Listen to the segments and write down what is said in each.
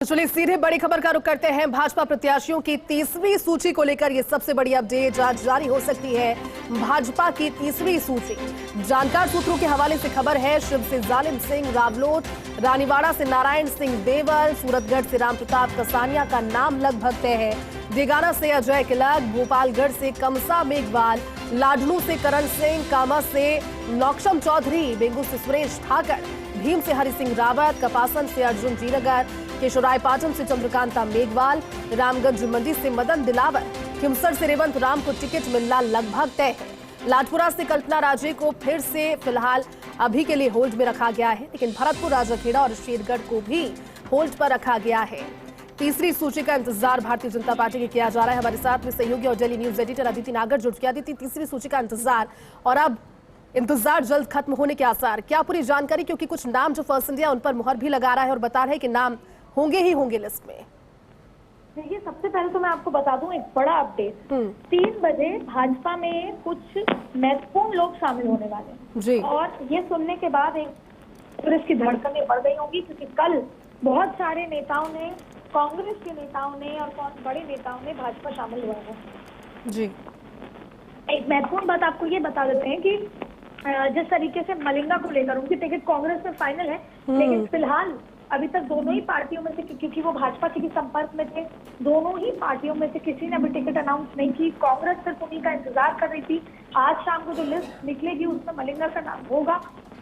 तो चलिए सीधे बड़ी खबर का रुख करते हैं। भाजपा प्रत्याशियों की 30वीं सूची को लेकर ये सबसे बड़ी अपडेट आज जारी हो सकती है। भाजपा की 30वीं सूची, जानकार सूत्रों के हवाले से खबर है। शिव से जालिम सिंह रावलोट, रानीवाड़ा से नारायण सिंह देवल, सूरतगढ़ से रामप्रताप कसानिया का नाम लगभग तय है। देगाना से अजय किलक, गोपालगढ़ से कमसा मेघवाल, लाडनू से करण सिंह, कामा से नौक्षम चौधरी, बेंगू से सुरेश ठाकर, भीम से हरि सिंह रावत, कपासन से अर्जुन जीनगर, केशोरायपाटन से चंद्रकांता मेघवाल, रामगंज मंडी से मदन दिलावर, खिमसर से रेवंत राम को टिकट मिलना लगभग तय है। लाजपुरा से कल्पना राजे को फिर से फिलहाल अभी के लिए होल्ड में रखा गया है, लेकिन भरतपुर, राजाखेड़ा और शेरगढ़ को भी होल्ड पर रखा गया है। तीसरी सूची का इंतजार भारतीय जनता पार्टी के किया जा रहा है। हमारे साथ में सहयोगी और डेली न्यूज एडिटर अदिति नागर जुड़ गया। अदिति, तीसरी सूची का इंतजार और अब इंतजार जल्द खत्म होने के आसार, क्या पूरी जानकारी? क्योंकि कुछ नाम जो फर्स्ट इंडिया उन पर मुहर भी लगा रहा है और बता रहा है कि नाम होंगे ही होंगे लिस्ट में। देखिए, सबसे पहले तो मैं आपको बता दूं एक बड़ा अपडेट। 3 बजे भाजपा में कुछ महत्वपूर्ण लोग शामिल होने वाले हैं जी। और ये सुनने के बाद एक कांग्रेस की धड़कनें बढ़ गई होंगी, क्योंकि कल बहुत सारे नेताओं ने, कांग्रेस के नेताओं ने और बड़े नेताओं ने भाजपा शामिल हुआ है जी। एक महत्वपूर्ण बात आपको ये बता देते हैं कि जिस तरीके से मलिंगा को लेकर उनकी टिकट कांग्रेस में फाइनल है, लेकिन फिलहाल अभी तक दोनों ही पार्टियों में से, क्योंकि वो भाजपा के भी संपर्क में थे, दोनों ही पार्टियों में से किसी ने अभी टिकट अनाउंस नहीं की। कांग्रेस सिर्फ उन्हीं का इंतजार कर रही थी। आज शाम को जो लिस्ट निकलेगी उसमें मलिंगा का नाम होगा,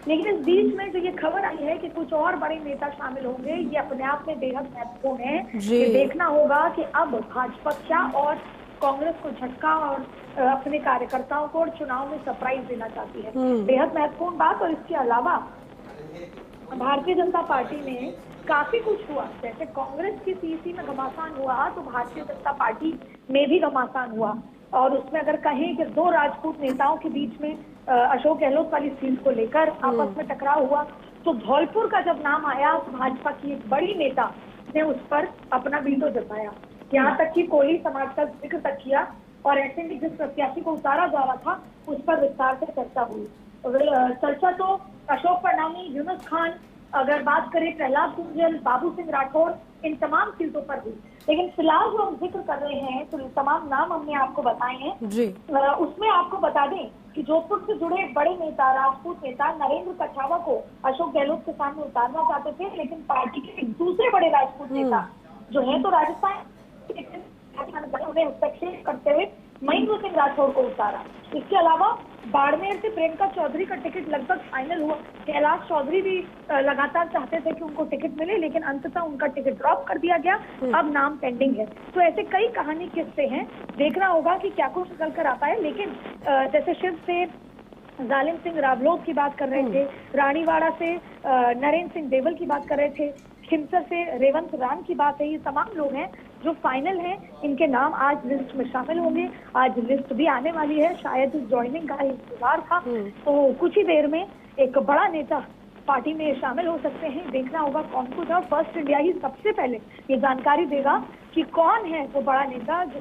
लेकिन इस बीच में जो ये खबर आई है कि कुछ और बड़े नेता शामिल होंगे, ये अपने आप में बेहद महत्वपूर्ण है कि देखना होगा कि अब भाजपा क्या और कांग्रेस को झटका और अपने कार्यकर्ताओं को और चुनाव में सरप्राइज देना चाहती है। बेहद महत्वपूर्ण बात। और इसके अलावा भारतीय जनता पार्टी में काफी कुछ हुआ। जैसे कांग्रेस की सीसी में घमासान हुआ, तो भारतीय जनता पार्टी में भी घमासान हुआ। और उसमें अगर कहें कि 2 राजपूत नेताओं के बीच में अशोक गहलोत वाली सीट को लेकर आपस में टकराव हुआ, तो धौलपुर का जब नाम आया तो भाजपा की एक बड़ी नेता ने उस पर अपना वीटो जताया। यहाँ तक कि कोली समाज का जिक्र तक किया और ऐसे में जिस प्रत्याशी को उतारा जा रहा था उस पर विस्तार से चर्चा हुई। चर्चा तो अशोक परनामी, यूनुस खान, अगर बात करें प्रहलाद कुंजल, बाबू सिंह राठौर, इन तमाम सीटों पर हुई। लेकिन फिलहाल जो हम जिक्र कर रहे हैं, तो तमाम नाम हमने आपको बताए हैं जी। उसमें आपको बता दें कि जोधपुर से जुड़े बड़े नेता, राजपूत नेता नरेंद्र कछावा को अशोक गहलोत के सामने उतारना चाहते थे, लेकिन पार्टी के दूसरे बड़े राजपूत नेता जो है तो राजस्थान उन्हें हस्तक्षेप करते हुए महेंद्र सिंह राठौर को उतारा। इसके अलावा बाड़मेर से प्रियंका चौधरी का टिकट लगभग फाइनल हुआ। कैलाश चौधरी भी लगातार चाहते थे कि उनको टिकट मिले, लेकिन अंततः उनका टिकट ड्रॉप कर दिया गया। अब नाम पेंडिंग है। तो ऐसे कई कहानी किस्से हैं, देखना होगा कि क्या कुछ निकल कर आता है। लेकिन जैसे शिव से जालिम सिंह रावलोत की बात कर रहे थे, रानीवाड़ा से नरेंद्र सिंह देवल की बात कर रहे थे, खिमसर से रेवंत राम की बात है। ये तमाम लोग हैं जो फाइनल हैं, इनके नाम आज लिस्ट में शामिल होंगे। आज लिस्ट भी आने वाली है, शायद ज्वाइनिंग का इंतजार था, तो कुछ ही देर में एक बड़ा नेता पार्टी में शामिल हो सकते हैं। देखना होगा कौन कुछ। और फर्स्ट इंडिया ही सबसे पहले ये जानकारी देगा कि कौन है वो बड़ा नेता जो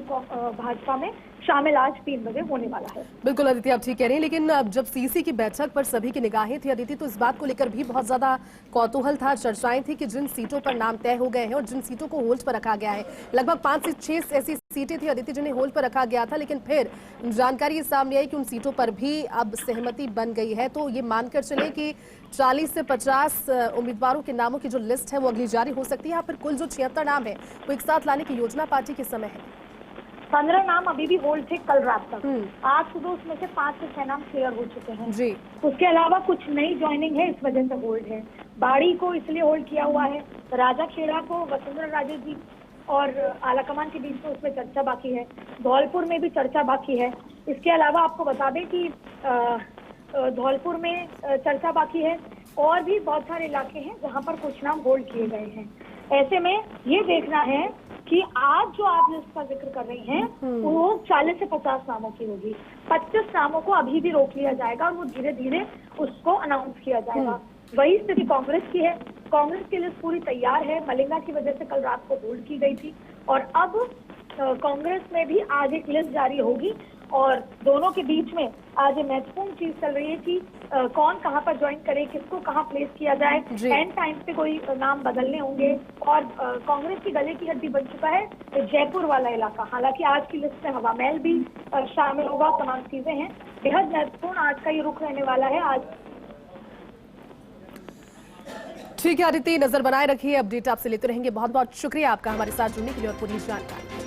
भाजपा में शामिल आज 3 बजे होने वाला है। बिल्कुल अदिति, आप ठीक कह रही हैं। लेकिन जब सीसी की बैठक पर सभी की निगाहें थी अदिति, तो इस बात को लेकर भी बहुत ज्यादा कौतूहल था, चर्चाएं थी कि जिन सीटों पर नाम तय हो गए हैं और जिन सीटों को होल्ड पर रखा गया है, लगभग 5 से 6 ऐसी सीटें थी अदिति जिन्हें होल्ड पर रखा गया था, लेकिन फिर जानकारी सामने आई कि उन सीटों पर भी अब सहमति बन गई है। तो ये मानकर चले कि 40 से 50 उम्मीदवारों के नामों की जो लिस्ट है वो अगली जारी हो सकती है। फिर कुल जो 76 नाम है वो एक साथ लाने की योजना पार्टी के समय है। 15 नाम अभी भी होल्ड थे कल रात तक। आज सुबह उसमें से 5 से 6 नाम क्लियर हो चुके हैं जी। उसके अलावा कुछ नई ज्वाइनिंग है, इस वजह से होल्ड है। बाड़ी को इसलिए होल्ड किया हुआ है, राजाखेड़ा को वसुंधरा राजे जी और आलाकमान के बीच में उसमें चर्चा बाकी है। धौलपुर में भी चर्चा बाकी है। इसके अलावा आपको बता दें कि धौलपुर में चर्चा बाकी है और भी बहुत सारे इलाके हैं जहां पर कुछ नाम होल्ड किए गए हैं। ऐसे में ये देखना है कि आज जो आप लिस्ट का जिक्र कर रही हैं वो 40 से 50 नामों की होगी। 25 नामों को अभी भी रोक लिया जाएगा और वो धीरे धीरे उसको अनाउंस किया जाएगा। वही स्थिति कांग्रेस की है। कांग्रेस की लिस्ट पूरी तैयार है, मलिंगा की वजह से कल रात को होल्ड की गई थी और अब कांग्रेस में भी आज एक लिस्ट जारी होगी और दोनों के बीच में आज ये महत्वपूर्ण चीज चल रही है कि कौन कहां पर ज्वाइन करे, किसको कहां प्लेस किया जाए। एंड टाइम पे कोई नाम बदलने होंगे और कांग्रेस की गले की हड्डी बन चुका है जयपुर वाला इलाका। हालांकि आज की लिस्ट में हवा महल भी शामिल होगा, तमाम चीजें हैं। बेहद महत्वपूर्ण आज का ये रुख रहने वाला है। आज ठीक है आदित्य, नजर बनाए रखिए, अपडेट आपसे लेते रहेंगे। बहुत बहुत शुक्रिया आपका हमारे साथ जुड़ने के लिए और पूरी जानकारी।